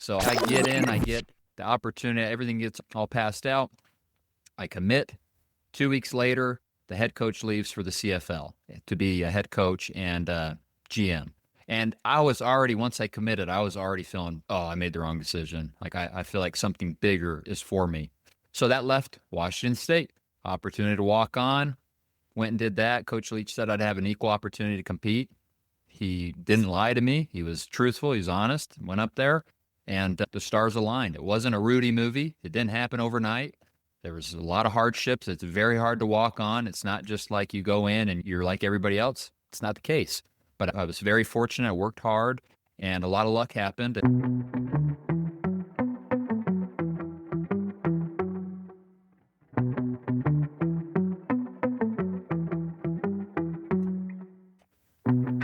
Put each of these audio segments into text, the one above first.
So I get in, I get the opportunity, everything gets all passed out. I commit. 2 weeks later, the head coach leaves for the CFL to be a head coach and GM. And I was already, once I committed, I was already feeling, oh, I made the wrong decision. Like I feel like something bigger is for me. So that left Washington State. Opportunity to walk on. Went and did that. Coach Leach said I'd have an equal opportunity to compete. He didn't lie to me. He was truthful. He was honest. Went up there, and the stars aligned. It wasn't a Rudy movie. It didn't happen overnight. There was a lot of hardships. It's very hard to walk on. It's not just like you go in and you're like everybody else. It's not the case. But I was very fortunate. I worked hard, and a lot of luck happened.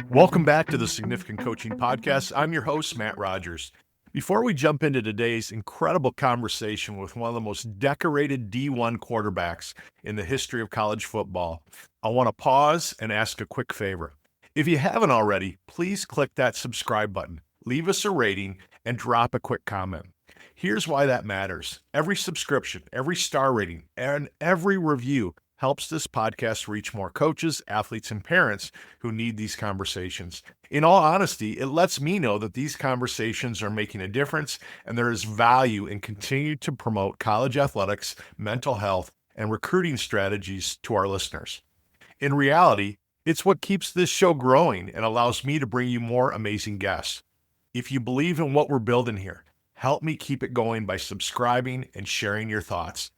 Welcome back to the Significant Coaching Podcast. I'm your host, Matt Rogers. Before we jump into today's incredible conversation with one of the most decorated D1 quarterbacks in the history of college football, I want to pause and ask a quick favor. If you haven't already, please click that subscribe button, leave us a rating, and drop a quick comment. Here's why that matters. Every subscription, every star rating, and every review helps this podcast reach more coaches, athletes, and parents who need these conversations. In all honesty, it lets me know that these conversations are making a difference and there is value in continuing to promote college athletics, mental health, and recruiting strategies to our listeners. In reality, it's what keeps this show growing and allows me to bring you more amazing guests. If you believe in what we're building here, help me keep it going by subscribing and sharing your thoughts.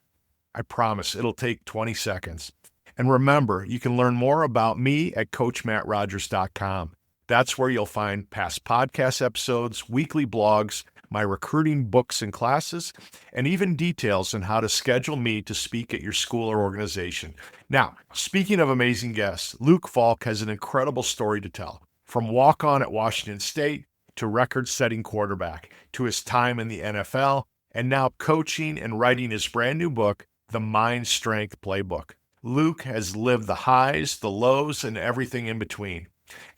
I promise it'll take 20 seconds. And remember, you can learn more about me at CoachMattRogers.com. That's where you'll find past podcast episodes, weekly blogs, my recruiting books and classes, and even details on how to schedule me to speak at your school or organization. Now, speaking of amazing guests, Luke Falk has an incredible story to tell. From walk-on at Washington State to record-setting quarterback, to his time in the NFL, and now coaching and writing his brand new book, The Mind Strength Playbook. Luke has lived the highs, the lows, and everything in between.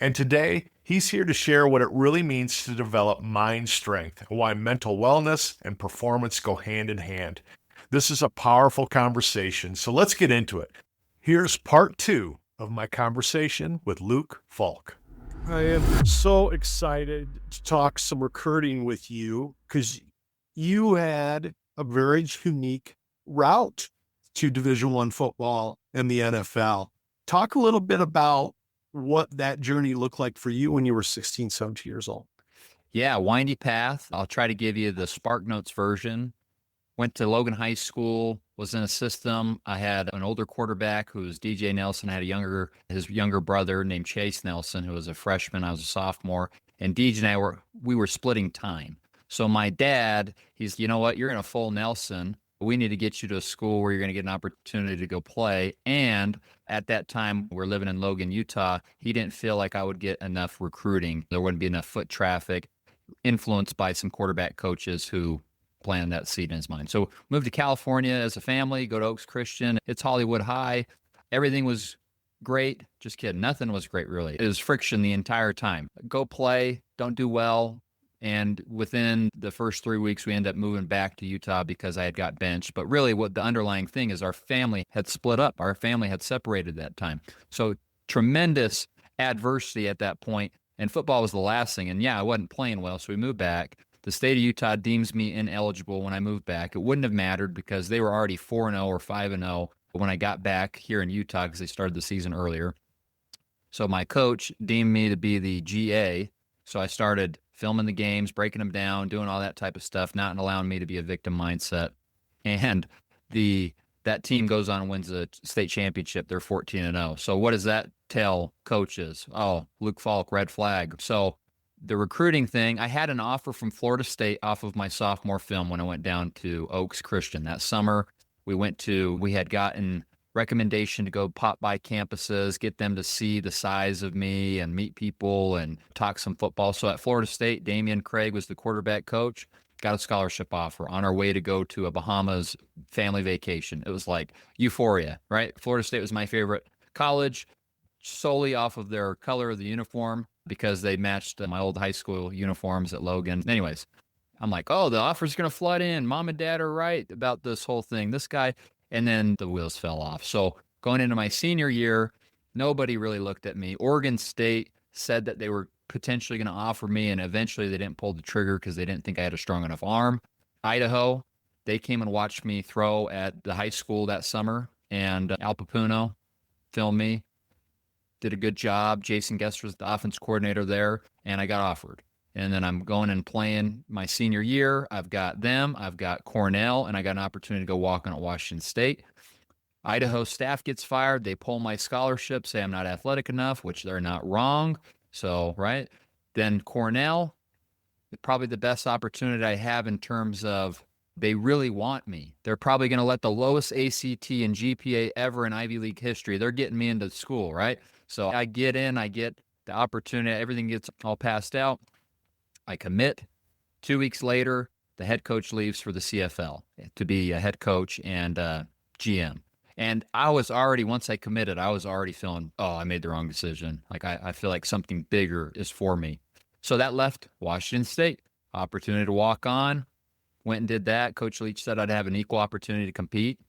And today, he's here to share what it really means to develop mind strength and why mental wellness and performance go hand in hand. This is a powerful conversation, so let's get into it. Here's part 2 of my conversation with Luke Falk. I am so excited to talk some recruiting with you because you had a very unique route to Division I football and the NFL. Talk a little bit about what that journey looked like for you when you were 16, 17 years old. Yeah, windy path. I'll try to give you the Spark Notes version. Went to Logan High School, was in a system. I had an older quarterback who was DJ Nelson. I had his younger brother named Chase Nelson, who was a freshman. I was a sophomore. And DJ and I we were splitting time. So my dad, he's, you know what, you're in a full Nelson. We need to get you to a school where you're going to get an opportunity to go play. And at that time, we're living in Logan, Utah. He didn't feel like I would get enough recruiting. There wouldn't be enough foot traffic, influenced by some quarterback coaches who planted that seed in his mind. So moved to California as a family, go to Oaks Christian. It's Hollywood High. Everything was great. Just kidding. Nothing was great, really. It was friction the entire time. Go play, don't do well. And within the first 3 weeks, we ended up moving back to Utah because I had got benched. But really what the underlying thing is our family had split up. Our family had separated that time. So tremendous adversity at that point. And football was the last thing. And yeah, I wasn't playing well. So we moved back. The state of Utah deems me ineligible when I moved back. It wouldn't have mattered because they were already 4-0 or 5-0 when I got back here in Utah because they started the season earlier. So my coach deemed me to be the GA. So I started filming the games, breaking them down, doing all that type of stuff, not allowing me to be a victim mindset. And that team goes on and wins the state championship. They're 14-0. So what does that tell coaches? Oh, Luke Falk, red flag. So the recruiting thing, I had an offer from Florida State off of my sophomore film when I went down to Oaks Christian. That summer, we had gotten recommendation to go pop by campuses, get them to see the size of me and meet people and talk some football. So at Florida State, Damian Craig was the quarterback coach, got a scholarship offer on our way to go to a Bahamas family vacation. It was like euphoria, right? Florida State was my favorite college solely off of their color of the uniform because they matched my old high school uniforms at Logan. Anyways, I'm like, oh, the offer's going to flood in. Mom and dad are right about this whole thing. This guy, and then the wheels fell off. So going into my senior year, nobody really looked at me. Oregon State said that they were potentially going to offer me, and eventually they didn't pull the trigger because they didn't think I had a strong enough arm. Idaho, they came and watched me throw at the high school that summer, and Al Papuno filmed me, did a good job. Jason Guest was the offense coordinator there, and I got offered. And then I'm going and playing my senior year. I've got them, I've got Cornell, and I got an opportunity to go walk on at Washington State. Idaho staff gets fired. They pull my scholarship, say I'm not athletic enough, which they're not wrong. So, right. Then Cornell, probably the best opportunity I have in terms of they really want me. They're probably going to let the lowest ACT and GPA ever in Ivy League history. They're getting me into school, right? So I get in, I get the opportunity. Everything gets all passed out. I commit. 2 weeks later, the head coach leaves for the CFL to be a head coach and GM. And I was already, once I committed, I was already feeling, oh, I made the wrong decision. Like I feel like something bigger is for me. So that left Washington State. Opportunity to walk on. Went and did that. Coach Leach said I'd have an equal opportunity to compete.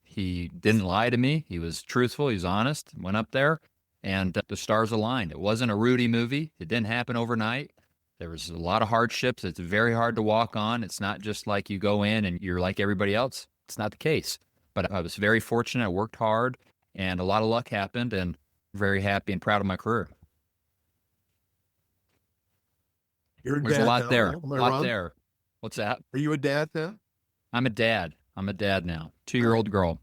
He didn't lie to me. He was truthful. He was honest. Went up there, and the stars aligned. It wasn't a Rudy movie. It didn't happen overnight. There was a lot of hardships. It's very hard to walk on. It's not just like you go in and you're like everybody else. It's not the case. But I was very fortunate. I worked hard, and a lot of luck happened, and very happy and proud of my career. You're a There's dad a lot now, there. right? A Am I lot wrong? there. What's that? Are you a dad now? I'm a dad. I'm a dad now. 2-year-old girl.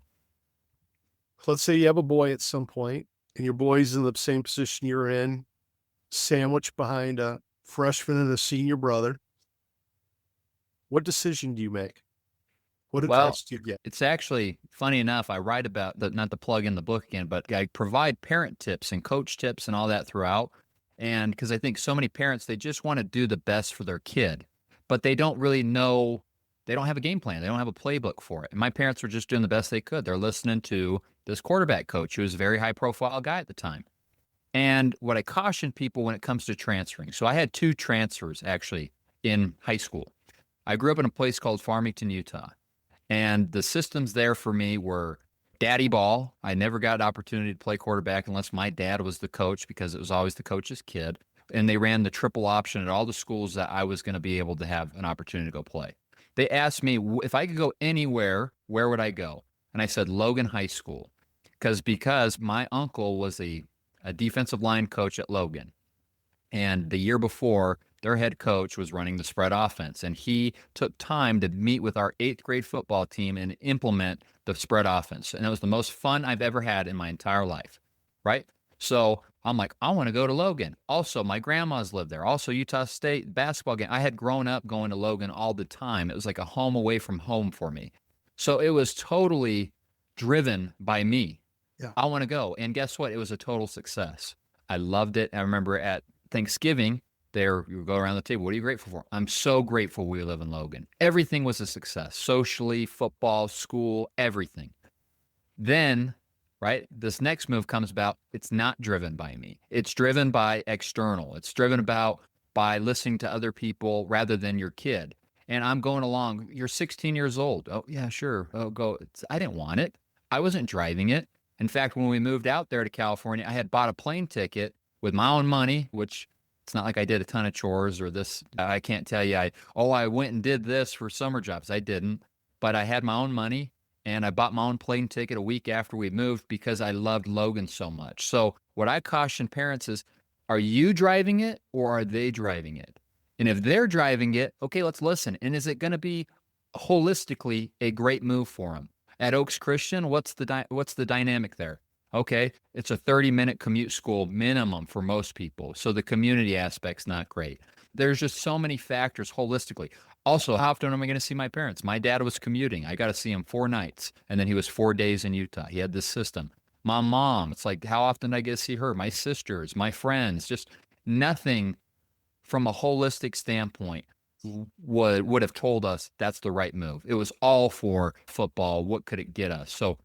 Let's say you have a boy at some point, and your boy's in the same position you're in, sandwiched behind a freshman and a senior brother. What decision do you make? What Well, advice do you get? it's actually funny enough. I write about the, not to plug in the book again, but I provide parent tips and coach tips and all that throughout. And because I think so many parents, they just want to do the best for their kid, but they don't really know, they don't have a game plan. They don't have a playbook for it. And my parents were just doing the best they could. They're listening to this quarterback coach who was a very high profile guy at the time. And what I caution people when it comes to transferring. So I had 2 transfers actually in high school. I grew up in a place called Farmington, Utah. And the systems there for me were daddy ball. I never got an opportunity to play quarterback unless my dad was the coach because it was always the coach's kid. And they ran the triple option at all the schools that I was going to be able to have an opportunity to go play. They asked me if I could go anywhere, where would I go? And I said Logan High School because my uncle was a defensive line coach at Logan. And the year before, their head coach was running the spread offense, and he took time to meet with our 8th grade football team and implement the spread offense. And it was the most fun I've ever had in my entire life, right? So I'm like, I want to go to Logan. Also, my grandma's lived there. Also, Utah State basketball game. I had grown up going to Logan all the time. It was like a home away from home for me. So it was totally driven by me. Yeah. I want to go. And guess what? It was a total success. I loved it. I remember at Thanksgiving, you go around the table. What are you grateful for? I'm so grateful we live in Logan. Everything was a success. Socially, football, school, everything. Then, right, this next move comes about. It's not driven by me. It's driven by external. It's driven about by listening to other people rather than your kid. And I'm going along. You're 16 years old. Oh, yeah, sure. Oh, go. I didn't want it. I wasn't driving it. In fact, when we moved out there to California, I had bought a plane ticket with my own money, which it's not like I did a ton of chores or this. I can't tell you, I went and did this for summer jobs. I didn't, but I had my own money and I bought my own plane ticket a week after we moved because I loved Logan so much. So what I caution parents is, are you driving it or are they driving it? And if they're driving it, okay, let's listen. And is it going to be holistically a great move for them? At Oaks Christian, what's the dynamic there? Okay, it's a 30-minute commute school minimum for most people. So the community aspect's not great. There's just so many factors holistically. Also, how often am I going to see my parents? My dad was commuting. I got to see him 4 nights, and then he was 4 days in Utah. He had this system. My mom, it's like, how often did I get to see her? My sisters, my friends, just nothing from a holistic standpoint would have told us that's the right move. It was all for football. What could it get us? So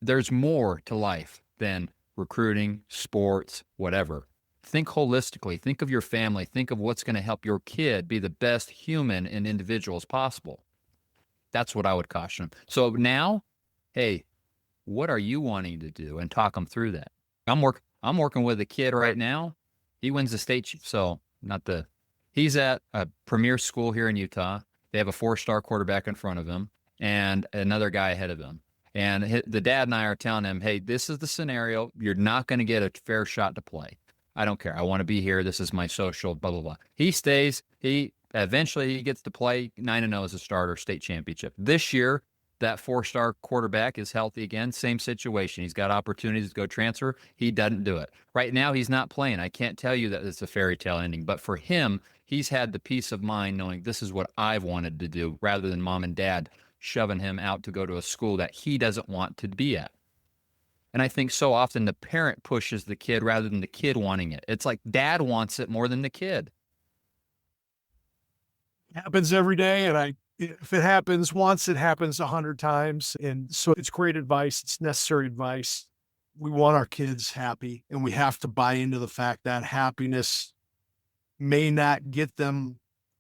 there's more to life than recruiting, sports, whatever. think holistically, think of your family, think of what's going to help your kid be the best human and individual as possible. That's what I would caution them. So now, hey, what are you wanting to do? And talk them through that. I'm working with a kid right now. He wins the state. He's at a premier school here in Utah. They have a 4-star quarterback in front of him and another guy ahead of him. And the dad and I are telling him, hey, this is the scenario. You're not going to get a fair shot to play. I don't care. I want to be here. This is my social, blah, blah, blah. He stays. Eventually he gets to play 9-0 as a starter, state championship. This year, that 4-star quarterback is healthy again. Same situation. He's got opportunities to go transfer. He doesn't do it. Right now, he's not playing. I can't tell you that it's a fairy tale ending. But for him, he's had the peace of mind knowing this is what I've wanted to do rather than mom and dad shoving him out to go to a school that he doesn't want to be at. And I think so often the parent pushes the kid rather than the kid wanting it. It's like dad wants it more than the kid. It happens every day. And if it happens once, it happens 100 times. And so it's great advice. It's necessary advice. We want our kids happy, and we have to buy into the fact that happiness may not get them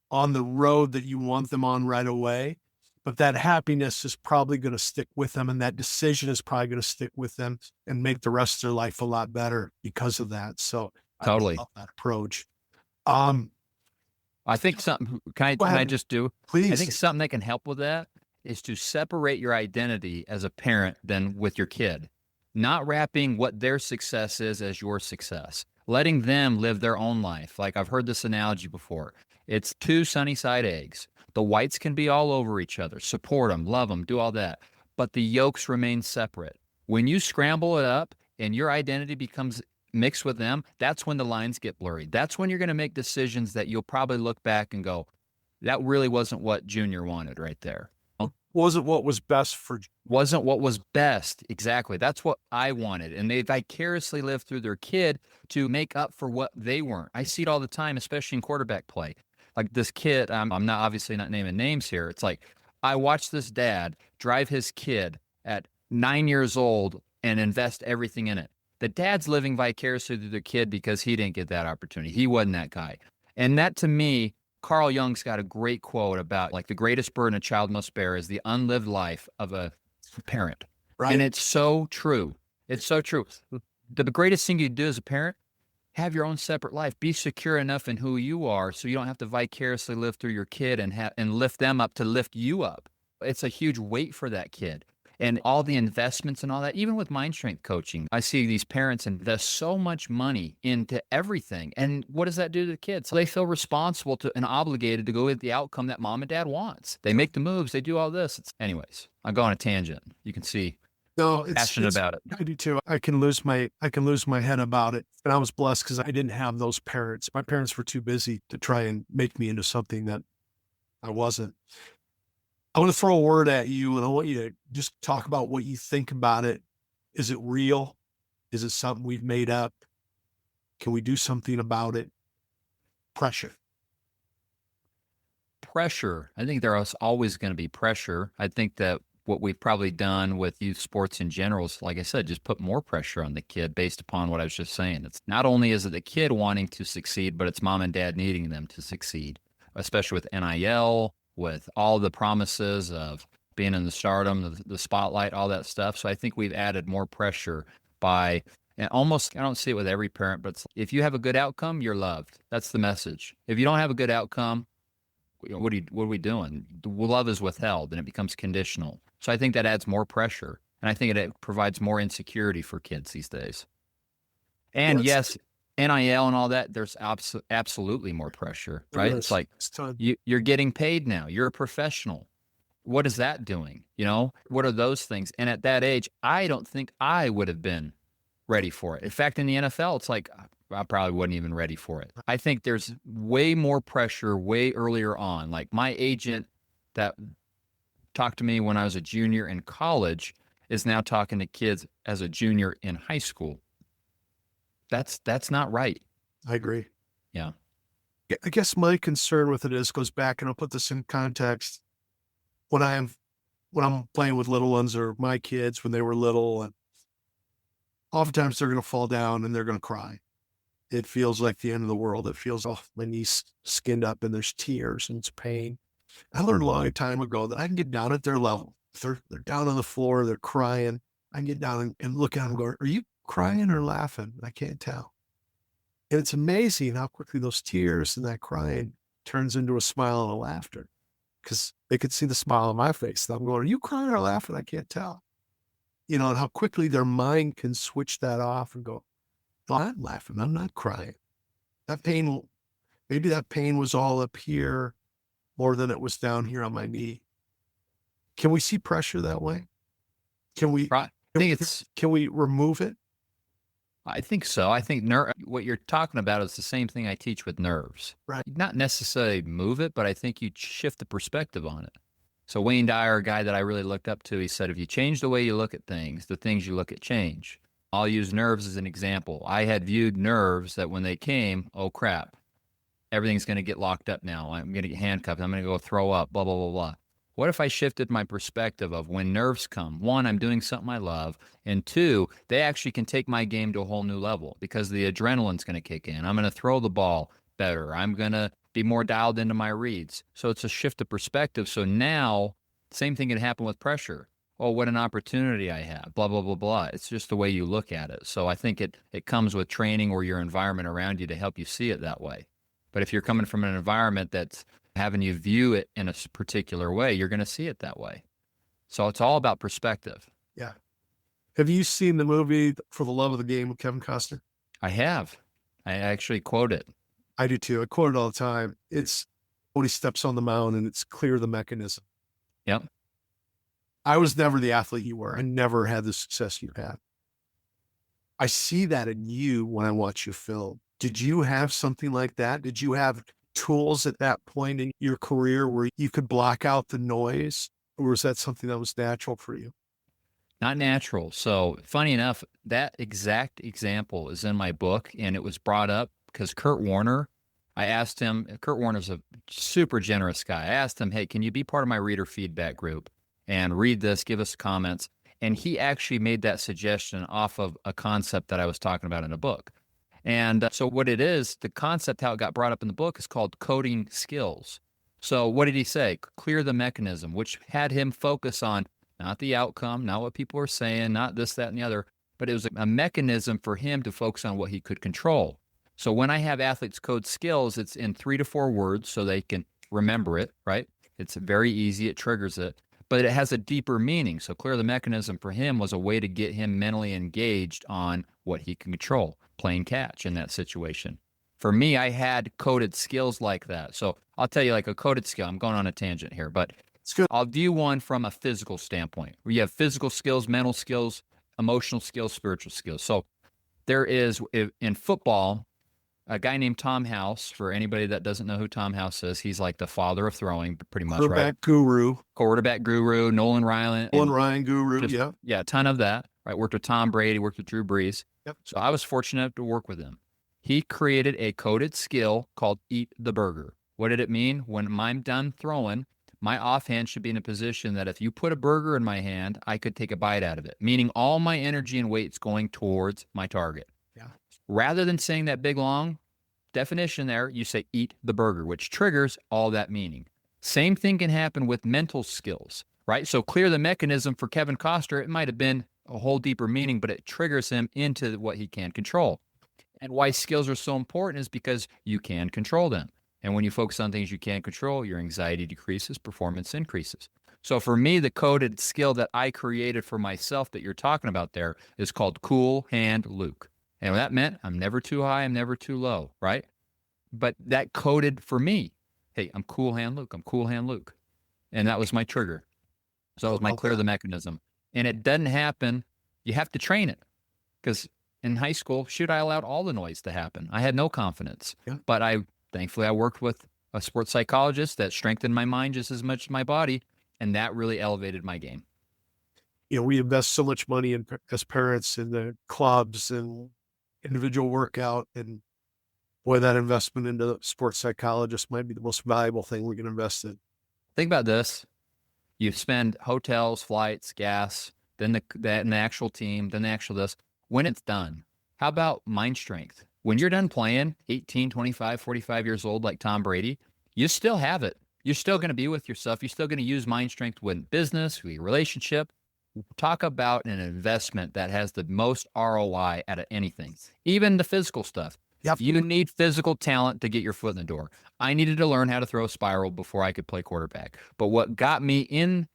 on the road that you want them on right away, but that happiness is probably going to stick with them. And that decision is probably going to stick with them and make the rest of their life a lot better because of that. So Totally. I love that approach. I think something, can I just do? Please. I think something that can help with that is to separate your identity as a parent than with your kid. Not wrapping what their success is as your success. Letting them live their own life. Like I've heard this analogy before. It's 2 sunny side eggs. The whites can be all over each other. Support them, love them, do all that. But the yolks remain separate. When you scramble it up and your identity becomes mixed with them, that's when the lines get blurry. That's when you're going to make decisions that you'll probably look back and go, that really wasn't what Junior wanted right there. Wasn't what was best for. Wasn't what was best. Exactly. That's what I wanted. And they vicariously live through their kid to make up for what they weren't. I see it all the time, especially in quarterback play. Like this kid, I'm not obviously not naming names here. It's like, I watched this dad drive his kid at 9 years old and invest everything in it. The dad's living vicariously through the kid because he didn't get that opportunity. He wasn't that guy. And that, to me, Carl Jung's got a great quote about like the greatest burden a child must bear is the unlived life of a parent. Right. And it's so true. It's so true. The greatest thing you do as a parent, have your own separate life. Be secure enough in who you are so you don't have to vicariously live through your kid and lift them up to lift you up. It's a huge weight for that kid. And all the investments and all that, even with mind strength coaching, I see these parents invest so much money into everything. And what does that do to the kids? So they feel responsible to and obligated to go with the outcome that mom and dad wants. They make the moves. They do all this. Anyways, I'll go on a tangent. You can see passionate about it. I do too. I can lose my head about it. And I was blessed because I didn't have those parents. My parents were too busy to try and make me into something that I wasn't. I want to throw a word at you, and I want you to just talk about what you think about it. Is it real? Is it something we've made up? Can we do something about it? Pressure. I think there is always going to be pressure. I think that what we've probably done with youth sports in general is, like I said, just put more pressure on the kid based upon what I was just saying. It's not only is it the kid wanting to succeed, but it's mom and dad needing them to succeed, especially with NIL, with all the promises of being in the stardom, the spotlight, all that stuff. So I think we've added more pressure by, and almost, I don't see it with every parent, but if you have a good outcome, you're loved. That's the message. If you don't have a good outcome, what are we doing? Love is withheld and it becomes conditional. So I think that adds more pressure. And I think it provides more insecurity for kids these days. And yes, NIL and all that, there's absolutely more pressure, right? It's like you're getting paid now. You're a professional. What is that doing? What are those things? And at that age, I don't think I would have been ready for it. In fact, in the NFL, it's like I probably wasn't even ready for it. I think there's way more pressure way earlier on. Like my agent that talked to me when I was a junior in college is now talking to kids as a junior in high school. That's not right. I agree. Yeah. I guess my concern with it goes back, and I'll put this in context. When I'm playing with little ones or my kids when they were little, and oftentimes they're going to fall down and they're going to cry. It feels like the end of the world. It feels, oh, my knee's skinned up and there's tears and it's pain. I learned a long time ago that I can get down at their level. If they're down on the floor, they're crying. I can get down and look at them and go, are you crying or laughing? I can't tell. And it's amazing how quickly those tears and that crying turns into a smile and a laughter, because they could see the smile on my face. I'm going, are you crying or laughing? I can't tell. And how quickly their mind can switch that off and go, well, I'm laughing. I'm not crying. That pain, maybe that pain was all up here more than it was down here on my knee. Can we see pressure that way? Can we, Right. I think it's, can we remove it? I think so. I think what you're talking about is the same thing I teach with nerves. Right. Not necessarily move it, but I think you shift the perspective on it. So Wayne Dyer, a guy that I really looked up to, he said, if you change the way you look at things, the things you look at change. I'll use nerves as an example. I had viewed nerves that when they came, oh crap, everything's going to get locked up now. I'm going to get handcuffed. I'm going to go throw up, blah, blah, blah, blah. What if I shifted my perspective of when nerves come? One, I'm doing something I love. And two, they actually can take my game to a whole new level because the adrenaline's going to kick in. I'm going to throw the ball better. I'm going to be more dialed into my reads. So it's a shift of perspective. So now, same thing can happen with pressure. Oh, what an opportunity I have, blah, blah, blah, blah. It's just the way you look at it. So I think it comes with training or your environment around you to help you see it that way. But if you're coming from an environment that's having you view it in a particular way, you're going to see it that way. So it's all about perspective. Yeah. Have you seen the movie For the Love of the Game with Kevin Costner? I have. I actually quote it. I do too. I quote it all the time. It's when he steps on the mound and it's clear the mechanism. Yep. I was never the athlete you were. I never had the success you had. I see that in you when I watch you film. Did you have something like that? Did you have tools at that point in your career where you could block out the noise? Or was that something that was natural for you? Not natural. So funny enough, that exact example is in my book, and it was brought up because Kurt Warner's a super generous guy. I asked him, hey, can you be part of my reader feedback group and read this, give us comments? And he actually made that suggestion off of a concept that I was talking about in a book. And so what it is, the concept, how it got brought up in the book is called coding skills. So what did he say? Clear the mechanism, which had him focus on not the outcome, not what people are saying, not this, that, and the other, but it was a mechanism for him to focus on what he could control. So when I have athletes code skills, it's in 3 to 4 words so they can remember it, right? It's very easy. It triggers it, but it has a deeper meaning. So clear the mechanism for him was a way to get him mentally engaged on what he can control, playing catch in that situation. For me, I had coded skills like that. So I'll tell you like a coded skill. I'm going on a tangent here, but It's good. I'll view one from a physical standpoint where you have physical skills, mental skills, emotional skills, spiritual skills. So there is in football, a guy named Tom House. For anybody that doesn't know who Tom House is, he's like the father of throwing, pretty much, right? Quarterback Guru, Nolan Ryan. Ryan guru, yeah. Yeah, a ton of that, right? Worked with Tom Brady, worked with Drew Brees. Yep. So I was fortunate to work with him. He created a coded skill called Eat the Burger. What did it mean? When I'm done throwing, my offhand should be in a position that if you put a burger in my hand, I could take a bite out of it, meaning all my energy and weight's going towards my target. Yeah. Rather than saying that big, long definition there, you say eat the burger, which triggers all that meaning. Same thing can happen with mental skills, right? So clear the mechanism for Kevin Costner. It might have been a whole deeper meaning, but it triggers him into what he can control. And why skills are so important is because you can control them. And when you focus on things you can't control, your anxiety decreases, performance increases. So for me, the coded skill that I created for myself that you're talking about there is called Cool Hand Luke. And that meant I'm never too high, I'm never too low, right? But that coded for me, hey, I'm Cool Hand Luke, I'm Cool Hand Luke. And that was my trigger. So that was my clear the mechanism. And it doesn't happen, you have to train it. Because in high school, I allowed all the noise to happen. I had no confidence. Yeah. But thankfully, I worked with a sports psychologist that strengthened my mind just as much as my body. And that really elevated my game. We invest so much money as parents in the clubs and individual workout, and boy, that investment into the sports psychologist might be the most valuable thing we can invest in. Think about this. You spend hotels, flights, gas, then the actual team, then the actual this. When it's done, how about mind strength? When you're done playing, 18, 25, 45 years old, like Tom Brady, you still have it. You're still going to be with yourself. You're still going to use mind strength to win business, your relationship. Talk about an investment that has the most ROI out of anything, even the physical stuff. Yep. You need physical talent to get your foot in the door. I needed to learn how to throw a spiral before I could play quarterback. But what got me in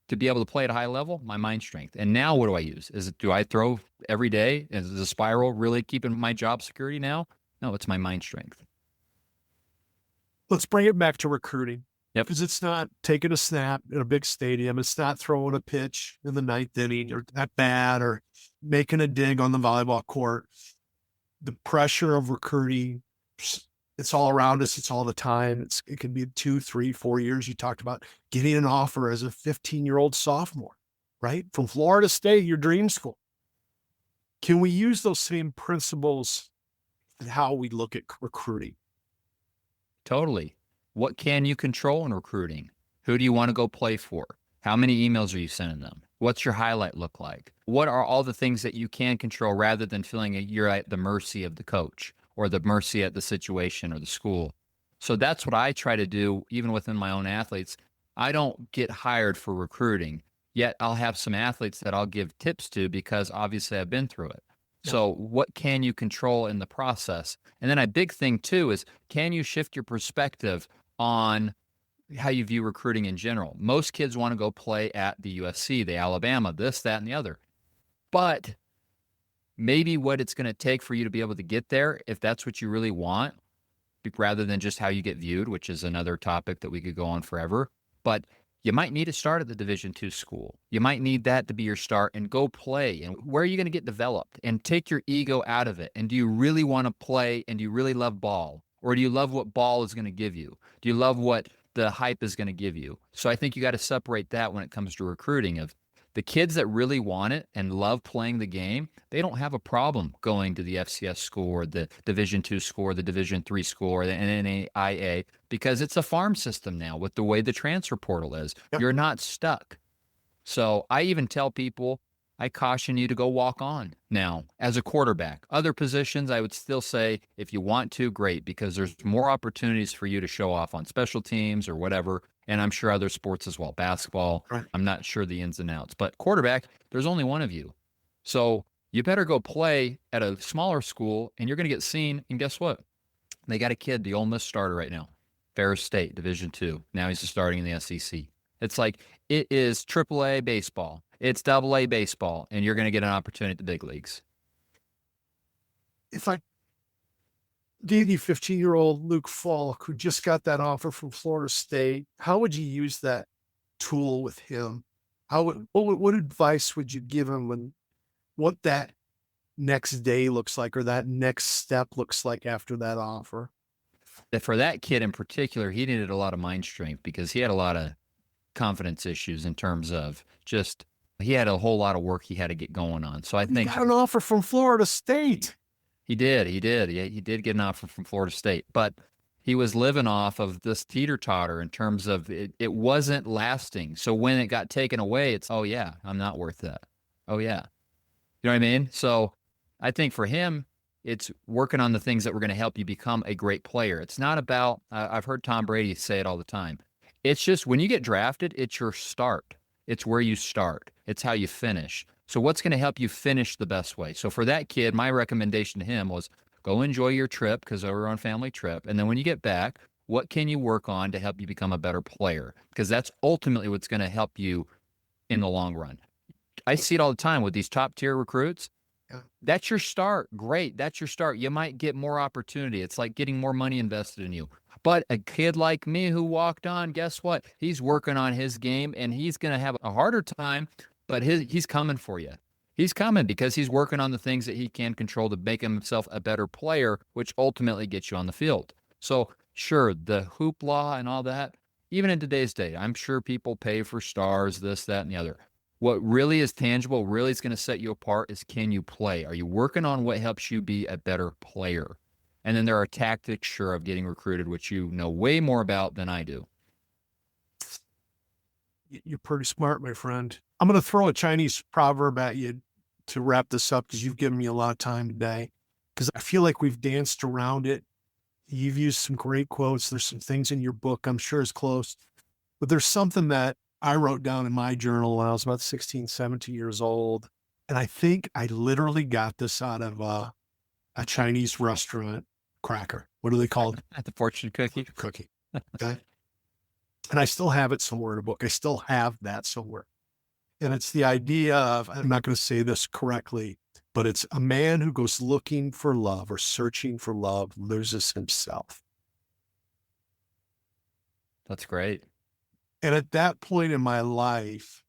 to be able to play at a high level, my mind strength. And now what do I use? Do I throw every day? Is the spiral really keeping my job security now? No, it's my mind strength. Let's bring it back to recruiting. Yep. Because it's not taking a snap in a big stadium. It's not throwing a pitch in the ninth inning or at bat or making a dig on the volleyball court. The pressure of recruiting, it's all around us. It's all the time. It can be 2, 3, 4 years. You talked about getting an offer as a 15-year-old sophomore, right? From Florida State, your dream school. Can we use those same principles in how we look at recruiting? Totally. What can you control in recruiting? Who do you want to go play for? How many emails are you sending them? What's your highlight look like? What are all the things that you can control rather than feeling you're at the mercy of the coach or the mercy at the situation or the school? So that's what I try to do, even within my own athletes. I don't get hired for recruiting, yet I'll have some athletes that I'll give tips to because obviously I've been through it. Yeah. So what can you control in the process? And then a big thing too is, can you shift your perspective on how you view recruiting in general? Most kids want to go play at the USC, the Alabama, this, that, and the other. But maybe what it's going to take for you to be able to get there, if that's what you really want, rather than just how you get viewed, which is another topic that we could go on forever. But you might need to start at the Division II school. You might need that to be your start and go play. And where are you going to get developed? And take your ego out of it. And do you really want to play? And do you really love ball? Or do you love what ball is going to give you? Do you love what the hype is going to give you? So I think you got to separate that when it comes to recruiting. Of the kids that really want it and love playing the game, they don't have a problem going to the FCS school or the Division II school or the Division III school or the NAIA, because it's a farm system now with the way the transfer portal is. Yep. You're not stuck. So I even tell people, I caution you to go walk on now as a quarterback. Other positions, I would still say, if you want to, great, because there's more opportunities for you to show off on special teams or whatever. And I'm sure other sports as well, basketball. Right. I'm not sure the ins and outs, but quarterback, there's only one of you. So you better go play at a smaller school and you're going to get seen. And guess what? They got a kid, the Ole Miss starter right now, Ferris State, Division II. Now he's starting in the SEC. It's like, it is AAA baseball. It's AA baseball, and you're going to get an opportunity at the big leagues. If I gave you 15-year-old Luke Falk, who just got that offer from Florida State, how would you use that tool with him? What advice would you give him when what that next day looks like or that next step looks like after that offer? For that kid in particular, he needed a lot of mind strength because he had a lot of confidence issues in terms of just he had a whole lot of work he had to get going on. So I think he got an offer from Florida State. He did. He did get an offer from Florida State, but he was living off of this teeter-totter in terms of it wasn't lasting. So when it got taken away, it's, oh yeah, I'm not worth that. Oh yeah. You know what I mean? So I think for him, it's working on the things that were going to help you become a great player. It's not about, I've heard Tom Brady say it all the time. It's just when you get drafted, it's your start. It's where you start. It's how you finish. So what's going to help you finish the best way? So for that kid, my recommendation to him was go enjoy your trip because we were on family trip. And then when you get back, what can you work on to help you become a better player? Because that's ultimately what's going to help you in the long run. I see it all the time with these top tier recruits. Yeah. That's your start. Great. That's your start. You might get more opportunity. It's like getting more money invested in you. But a kid like me who walked on, guess what? He's working on his game and he's going to have a harder time, but he's coming for you. He's coming because he's working on the things that he can control to make himself a better player, which ultimately gets you on the field. So sure, the hoopla and all that, even in today's day, I'm sure people pay for stars, this, that, and the other. What really is tangible, really is going to set you apart is, can you play? Are you working on what helps you be a better player? And then there are tactics, sure, of getting recruited, which you know way more about than I do. You're pretty smart, my friend. I'm going to throw a Chinese proverb at you to wrap this up because you've given me a lot of time today. because I feel like we've danced around it. You've used some great quotes. There's some things in your book I'm sure is close, but there's something that I wrote down in my journal when I was about 16, 17 years old. And I think I literally got this out of a Chinese restaurant cracker. What are they called? The fortune cookie. Cookie. Okay. And I still have it somewhere in a book. I still have that somewhere. And it's the idea of, I'm not going to say this correctly, but it's a man who goes looking for love or searching for love loses himself. That's great. And at that point in my life,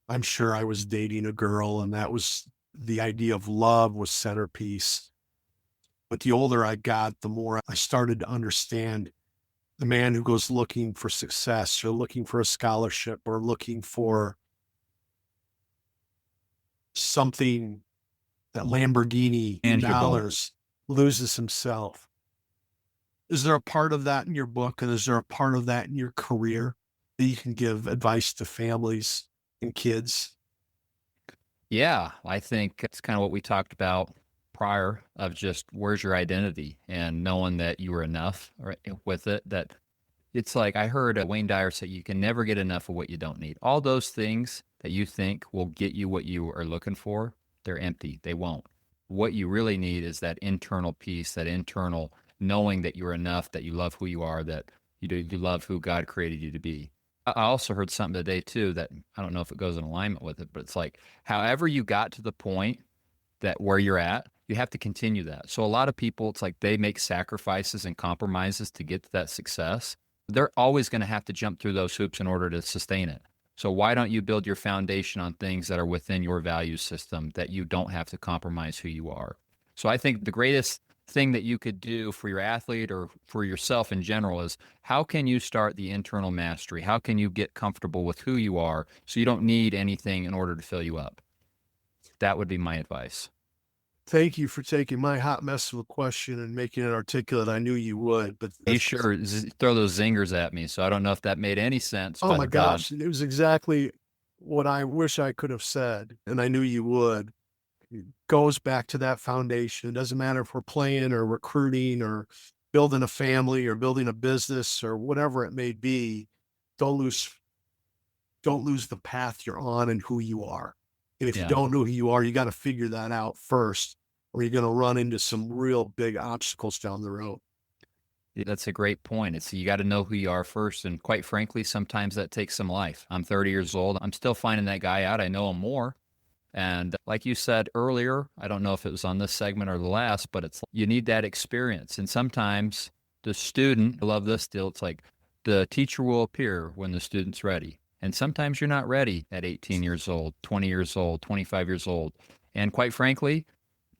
I'm sure I was dating a girl, and that was the idea of love was centerpiece. But the older I got, the more I started to understand the man who goes looking for success or looking for a scholarship or looking for something, that Lamborghini Tangible. dollars, loses himself. Is there a part of that in your book, and is there a part of that in your career that you can give advice to families and kids? Yeah, I think it's kind of what we talked about prior of just where's your identity and knowing that you were enough with it. That it's like I heard Wayne Dyer say you can never get enough of what you don't need. All those things that you think will get you what you are looking for, they're empty. They won't. What you really need is that internal peace, that internal knowing that you're enough, that you love who you are, that you love who God created you to be. I also heard something today too that I don't know if it goes in alignment with it, but it's like however you got to the point that where you're at, you have to continue that. So a lot of people, it's like they make sacrifices and compromises to get to that success. They're always going to have to jump through those hoops in order to sustain it. So why don't you build your foundation on things that are within your value system that you don't have to compromise who you are? So I think the greatest thing that you could do for your athlete or for yourself in general is how can you start the internal mastery? How can you get comfortable with who you are so you don't need anything in order to fill you up? That would be my advice. Thank you for taking my hot mess of a question and making it articulate. I knew you would, but Be sure throw those zingers at me. So I don't know if that made any sense. oh but, my gosh, it was exactly what I wish I could have said, and I knew you would. It goes back to that foundation. It doesn't matter if we're playing or recruiting or building a family or building a business or whatever it may be. Don't lose the path you're on and who you are. And if you don't know who you are, you got to figure that out first, or you're going to run into some real big obstacles down the road. That's a great point. It's you got to know who you are first. And quite frankly, sometimes that takes some life. I'm 30 years old. I'm still finding that guy out. I know him more. And like you said earlier, I don't know if it was on this segment or the last, but it's you need that experience. And sometimes the student, I love this still, it's like the teacher will appear when the student's ready. And sometimes you're not ready at 18 years old, 20 years old, 25 years old. And quite frankly,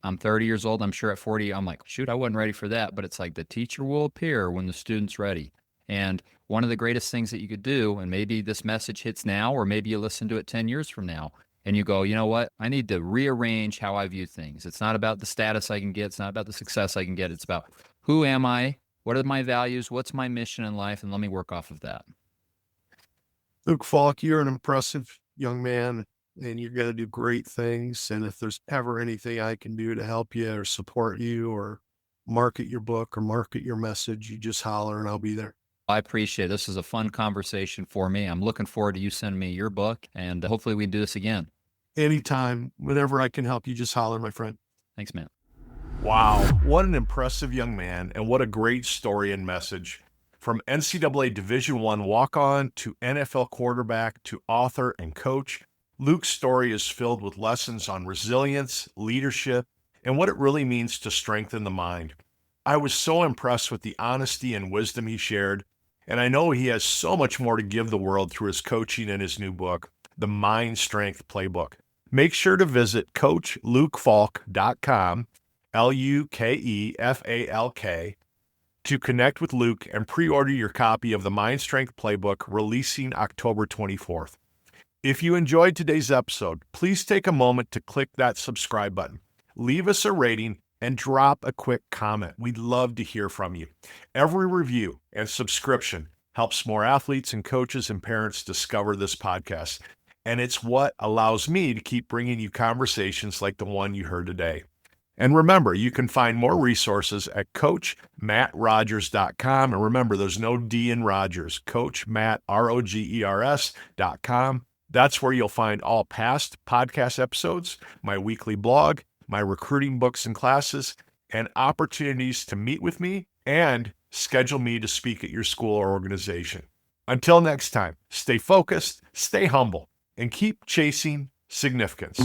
I'm 30 years old. I'm sure at 40, I'm like, shoot, I wasn't ready for that. But it's like the teacher will appear when the student's ready. And one of the greatest things that you could do, and maybe this message hits now, or maybe you listen to it 10 years from now, and you go, you know what? I need to rearrange how I view things. It's not about the status I can get. It's not about the success I can get. It's about who am I? What are my values? What's my mission in life? And let me work off of that. Luke Falk, you're an impressive young man, and you're going to do great things. And if there's ever anything I can do to help you or support you or market your book or market your message, you just holler and I'll be there. I appreciate it. This is a fun conversation for me. I'm looking forward to you sending me your book, and hopefully we can do this again. Anytime, whenever I can help you, just holler, my friend. Thanks, man. Wow, what an impressive young man, and what a great story and message. From NCAA Division I walk-on to NFL quarterback to author and coach, Luke's story is filled with lessons on resilience, leadership, and what it really means to strengthen the mind. I was so impressed with the honesty and wisdom he shared, and I know he has so much more to give the world through his coaching and his new book, The Mind Strength Playbook. Make sure to visit CoachLukeFalk.com, LUKEFALK, to connect with Luke and pre-order your copy of the Mind Strength Playbook releasing October 24th. If you enjoyed today's episode, please take a moment to click that subscribe button. Leave us a rating and drop a quick comment. We'd love to hear from you. Every review and subscription helps more athletes and coaches and parents discover this podcast. And it's what allows me to keep bringing you conversations like the one you heard today. And remember, you can find more resources at CoachMattRogers.com. And remember, there's no D in Rogers. CoachMatt, ROGERS.com. That's where you'll find all past podcast episodes, my weekly blog, my recruiting books and classes, and opportunities to meet with me and schedule me to speak at your school or organization. Until next time, stay focused, stay humble, and keep chasing significance.